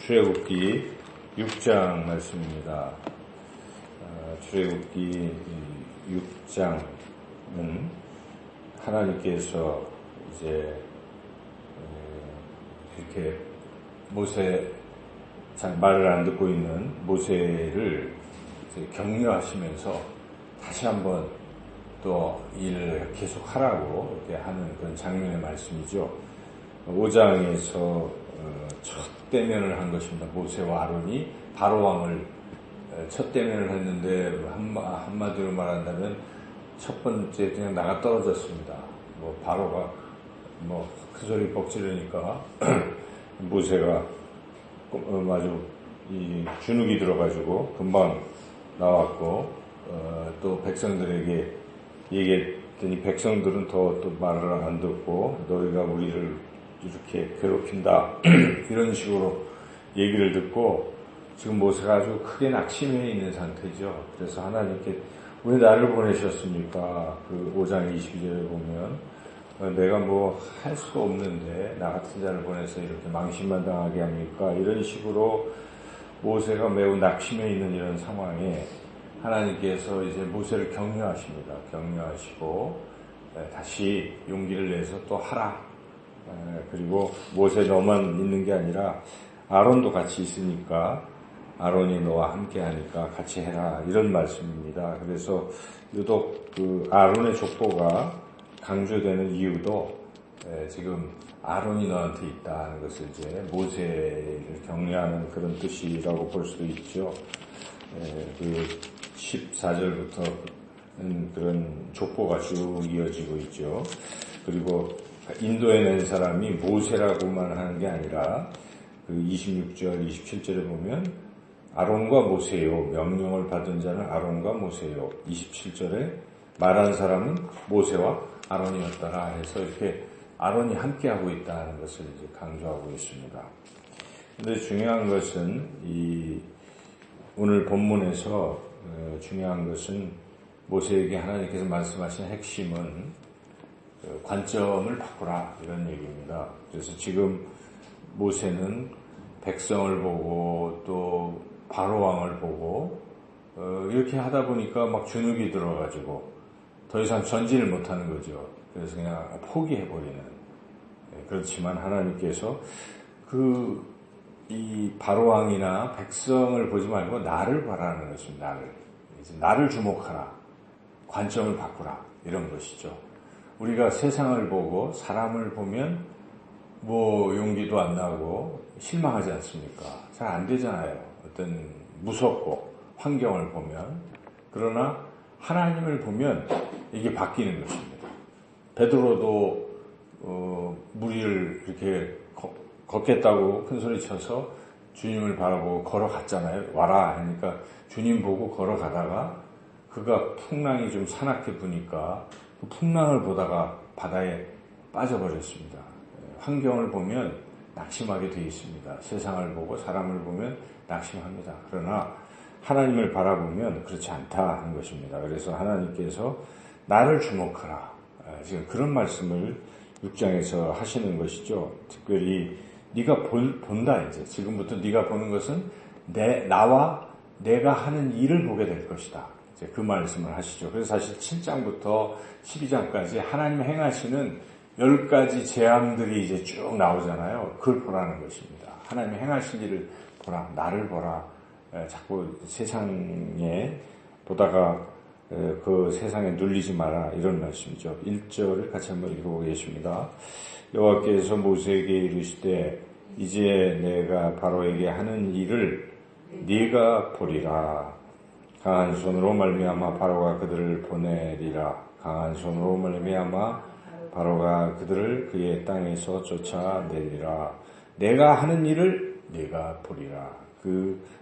출애굽기 6장 말씀입니다. 출애굽기 6장은 하나님께서 이제 이렇게 잘 말을 안 듣고 있는 모세를 이제 격려하시면서 다시 한번 또 일을 계속 하라고 이렇게 하는 그런 장면의 말씀이죠. 5장에서 첫 대면을 한 것입니다. 모세와 아론이 바로왕을 첫 대면을 했는데 한마디로 말한다면 첫 번째 그냥 나가 떨어졌습니다. 바로가 큰 소리 벅지르니까 모세가 아주 이 주눅이 들어가지고 금방 나왔고 또 백성들에게 얘기했더니 백성들은 더 또 말을 안 듣고 너희가 우리를 이렇게 괴롭힌다 이런 식으로 얘기를 듣고 지금 모세가 아주 크게 낙심해 있는 상태죠. 그래서 하나님께 왜 나를 보내셨습니까? 그 5장 22절에 보면 내가 할 수가 없는데 나 같은 자를 보내서 이렇게 망신만 당하게 합니까? 이런 식으로 모세가 매우 낙심해 있는 이런 상황에 하나님께서 이제 모세를 격려하십니다. 격려하시고 다시 용기를 내서 또 하라. 그리고 모세 너만 있는 게 아니라 아론도 같이 있으니까 아론이 너와 함께 하니까 같이 해라. 이런 말씀입니다. 그래서 유독 그 아론의 족보가 강조되는 이유도 지금 아론이 너한테 있다는 것을 이제 모세를 격려하는 그런 뜻이라고 볼 수도 있죠. 그 14절부터 그런 족보가 쭉 이어지고 있죠. 그리고 인도에 낸 사람이 모세라고만 하는 게 아니라 그 26절, 27절에 보면 아론과 모세요. 명령을 받은 자는 아론과 모세요. 27절에 말한 사람은 모세와 아론이었더라 해서 이렇게 아론이 함께하고 있다는 것을 이제 강조하고 있습니다. 그런데 중요한 것은 오늘 본문에서 중요한 것은 모세에게 하나님께서 말씀하신 핵심은 관점을 바꾸라 이런 얘기입니다. 그래서 지금 모세는 백성을 보고 또 바로왕을 보고 이렇게 하다 보니까 막 주눅이 들어가지고 더 이상 전진을 못하는 거죠. 그래서 그냥 포기해버리는. 그렇지만 하나님께서 이 바로왕이나 백성을 보지 말고 나를 바라는 것입니다. 나를 주목하라. 관점을 바꾸라. 이런 것이죠. 우리가 세상을 보고 사람을 보면 용기도 안 나고 실망하지 않습니까? 잘 안 되잖아요. 어떤 무섭고 환경을 보면. 그러나 하나님을 보면 이게 바뀌는 것입니다. 베드로도 물 위를 이렇게 걷겠다고 큰 소리 쳐서 주님을 바라보고 걸어갔잖아요. 와라 하니까 주님 보고 걸어가다가 그가 풍랑이 좀 사납게 부니까 그 풍랑을 보다가 바다에 빠져버렸습니다. 환경을 보면 낙심하게 되어 있습니다. 세상을 보고 사람을 보면 낙심합니다. 그러나 하나님을 바라보면 그렇지 않다 하는 것입니다. 그래서 하나님께서 나를 주목하라. 지금 그런 말씀을 6장에서 하시는 것이죠. 특별히 네가 본다 이제. 지금부터 네가 보는 것은 나와 내가 하는 일을 보게 될 것이다. 이제 그 말씀을 하시죠. 그래서 사실 7장부터 12장까지 하나님 행하시는 10가지 재앙들이 이제 쭉 나오잖아요. 그걸 보라는 것입니다. 하나님 행하신 일을 보라. 나를 보라. 자꾸 세상에 보다가 그 세상에 눌리지 마라. 이런 말씀이죠. 1절을 같이 한번 읽어보겠습니다. 여호와께서 모세에게 이르시되 이제 내가 바로에게 하는 일을 네가 보리라. 강한 손으로 말미암아 바로가 그들을 보내리라. 강한 손으로 말미암아 바로가 그들을 그의 땅에서 쫓아내리라. 내가 하는 일을 네가 보리라.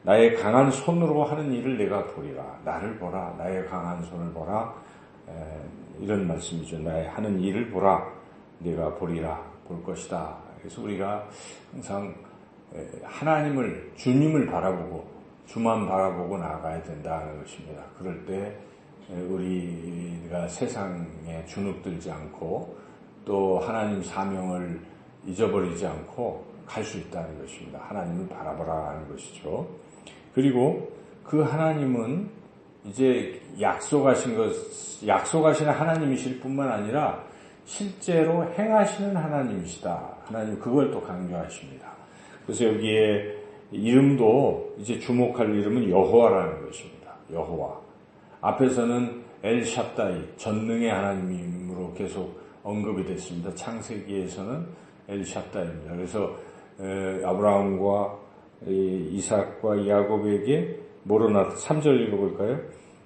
나의 강한 손으로 하는 일을 내가 보리라. 나를 보라. 나의 강한 손을 보라. 이런 말씀이죠. 나의 하는 일을 보라. 내가 보리라. 볼 것이다. 그래서 우리가 항상 하나님을, 주님을 바라보고 주만 바라보고 나아가야 된다는 것입니다. 그럴 때 우리가 세상에 주눅들지 않고 또 하나님 사명을 잊어버리지 않고 갈 수 있다는 것입니다. 하나님을 바라보라 하는 것이죠. 그리고 그 하나님은 이제 약속하시는 하나님이실 뿐만 아니라 실제로 행하시는 하나님이시다. 하나님 그걸 또 강조하십니다. 그래서 여기에 이름도 이제 주목할 이름은 여호와라는 것입니다. 여호와. 앞에서는 엘샤다이, 전능의 하나님으로 계속 언급이 됐습니다. 창세기에서는 엘샤다이입니다. 그래서 아브라함과 이삭과 야곱에게 뭐로 3절 읽어볼까요?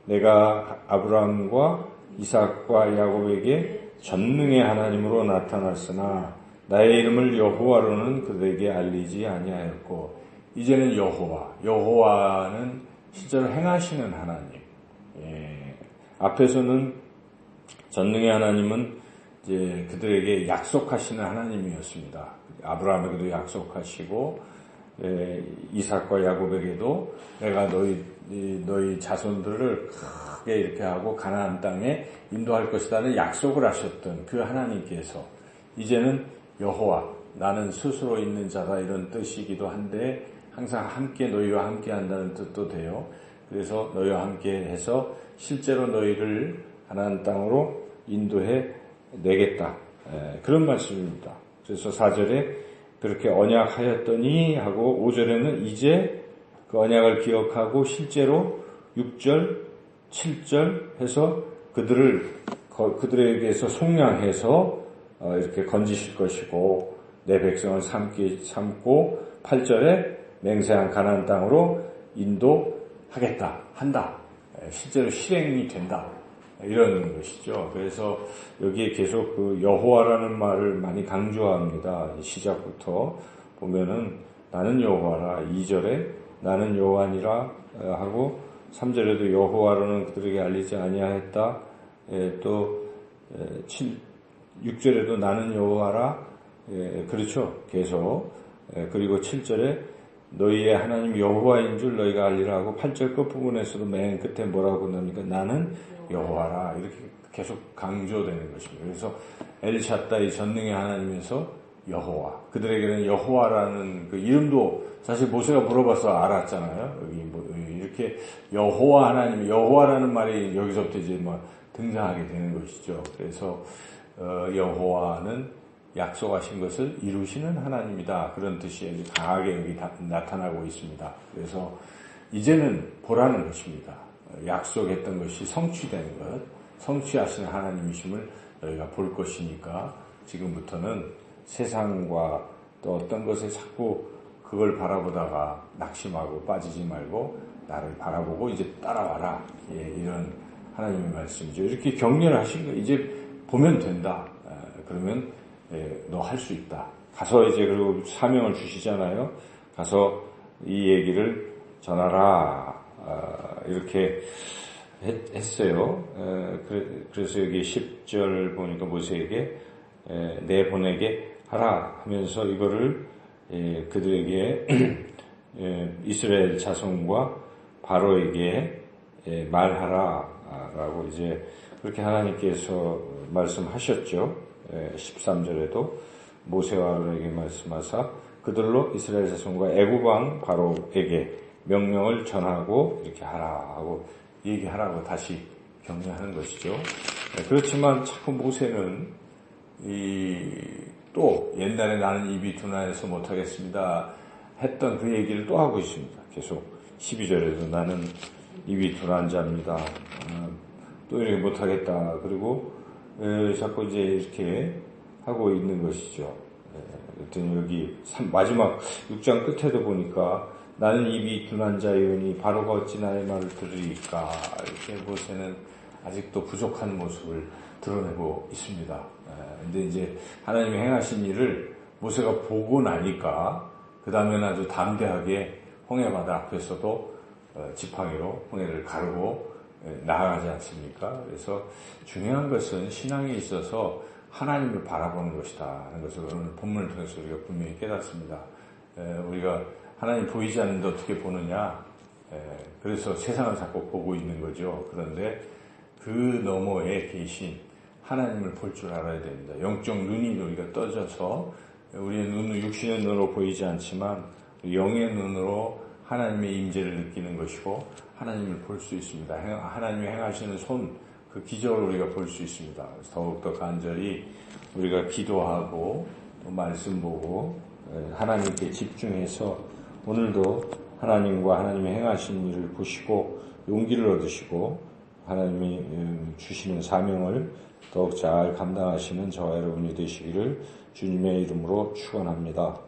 내가 아브라함과 이삭과 야곱에게 전능의 하나님으로 나타났으나 나의 이름을 여호와로는 그들에게 알리지 아니하였고, 이제는 여호와는 실제로 행하시는 하나님. 앞에서는 전능의 하나님은 이제 그들에게 약속하시는 하나님이었습니다. 아브라함에게도 약속하시고 이삭과 야곱에게도 내가 너희 자손들을 크게 이렇게 하고 가나안 땅에 인도할 것이라는 약속을 하셨던 그 하나님께서 이제는 여호와, 나는 스스로 있는 자다, 이런 뜻이기도 한데 항상 함께 너희와 함께 한다는 뜻도 돼요. 그래서 너희와 함께 해서 실제로 너희를 가나안 땅으로 인도해 내겠다, 그런 말씀입니다. 그래서 4절에 그렇게 언약하였더니 하고 5절에는 이제 그 언약을 기억하고 실제로 6절, 7절 해서 그들에게서 속량해서 이렇게 건지실 것이고 내 백성을 삼고 8절에 맹세한 가나안 땅으로 인도하겠다, 한다, 실제로 실행이 된다, 이런 것이죠. 그래서 여기에 계속 그 여호와라는 말을 많이 강조합니다. 시작부터 보면은 나는 여호와라, 2절에 나는 여호와니라 하고 3절에도 여호와로는 그들에게 알리지 아니하였다. 또 6절에도 나는 여호와라. 그렇죠. 계속. 그리고 7절에 너희의 하나님 여호와인 줄 너희가 알리라 하고 8절 끝부분에서도 맨 끝에 뭐라고 나옵니까? 나는 여호와라. 이렇게 계속 강조되는 것입니다. 그래서 엘샤다이, 전능의 하나님에서 여호와. 그들에게는 여호와라는 그 이름도 사실 모세가 물어봐서 알았잖아요. 여기 이렇게 여호와 하나님, 여호와라는 말이 여기서부터 이제 등장하게 되는 것이죠. 그래서 여호와는 약속하신 것을 이루시는 하나님이다, 그런 뜻이 강하게 여기 나타나고 있습니다. 그래서 이제는 보라는 것입니다. 약속했던 것이 성취되는 것, 성취하시는 하나님이심을 너희가 볼 것이니까 지금부터는 세상과 또 어떤 것에 자꾸 그걸 바라보다가 낙심하고 빠지지 말고 나를 바라보고 이제 따라와라, 이런 하나님의 말씀이죠. 이렇게 격려를 하신 거, 이제 보면 된다. 그러면 너 할 수 있다. 가서 이제 그리고 사명을 주시잖아요. 가서 이 얘기를 전하라. 이렇게 했어요. 그래서 여기 10절 보니까 모세에게 내보내게 하라 하면서 이거를 그들에게 이스라엘 자손과 바로에게 말하라라고 이제 그렇게 하나님께서 말씀하셨죠. 13절에도 모세와 아론에게 말씀하사 그들로 이스라엘 자손과 애굽 왕 바로에게 명령을 전하고 이렇게 하라 하고 얘기하라고 다시 격려하는 것이죠. 그렇지만 자꾸 모세는 또 옛날에 나는 입이 둔하여서 못하겠습니다 했던 그 얘기를 또 하고 있습니다. 계속 12절에도 나는 입이 둔한 자입니다. 또 이렇게 못하겠다. 그리고 자꾸 이제 이렇게 하고 있는 것이죠. 그랬더니 여기 마지막 6장 끝에도 보니까 나는 입이 둔한 자이오니 바로가 어찌 나의 말을 들으리까, 이렇게 모세는 아직도 부족한 모습을 드러내고 있습니다. 근데 이제 하나님이 행하신 일을 모세가 보고 나니까 그 다음에는 아주 담대하게 홍해바다 앞에서도 지팡이로 홍해를 가르고 나아가지 않습니까? 그래서 중요한 것은 신앙에 있어서 하나님을 바라보는 것이다 하는 것을 오늘 본문을 통해서 우리가 분명히 깨닫습니다. 우리가 하나님 보이지 않는데 어떻게 보느냐? 그래서 세상을 자꾸 보고 있는 거죠. 그런데 그 너머에 계신 하나님을 볼 줄 알아야 됩니다. 영적 눈이 우리가 떠져서 우리의 육신의 눈으로 보이지 않지만 영의 눈으로 하나님의 임재를 느끼는 것이고 하나님을 볼 수 있습니다. 하나님이 행하시는 그 기적을 우리가 볼 수 있습니다. 그래서 더욱더 간절히 우리가 기도하고 또 말씀 보고 하나님께 집중해서 오늘도 하나님과 하나님의 행하신 일을 보시고 용기를 얻으시고 하나님이 주시는 사명을 더욱 잘 감당하시는 저와 여러분이 되시기를 주님의 이름으로 축원합니다.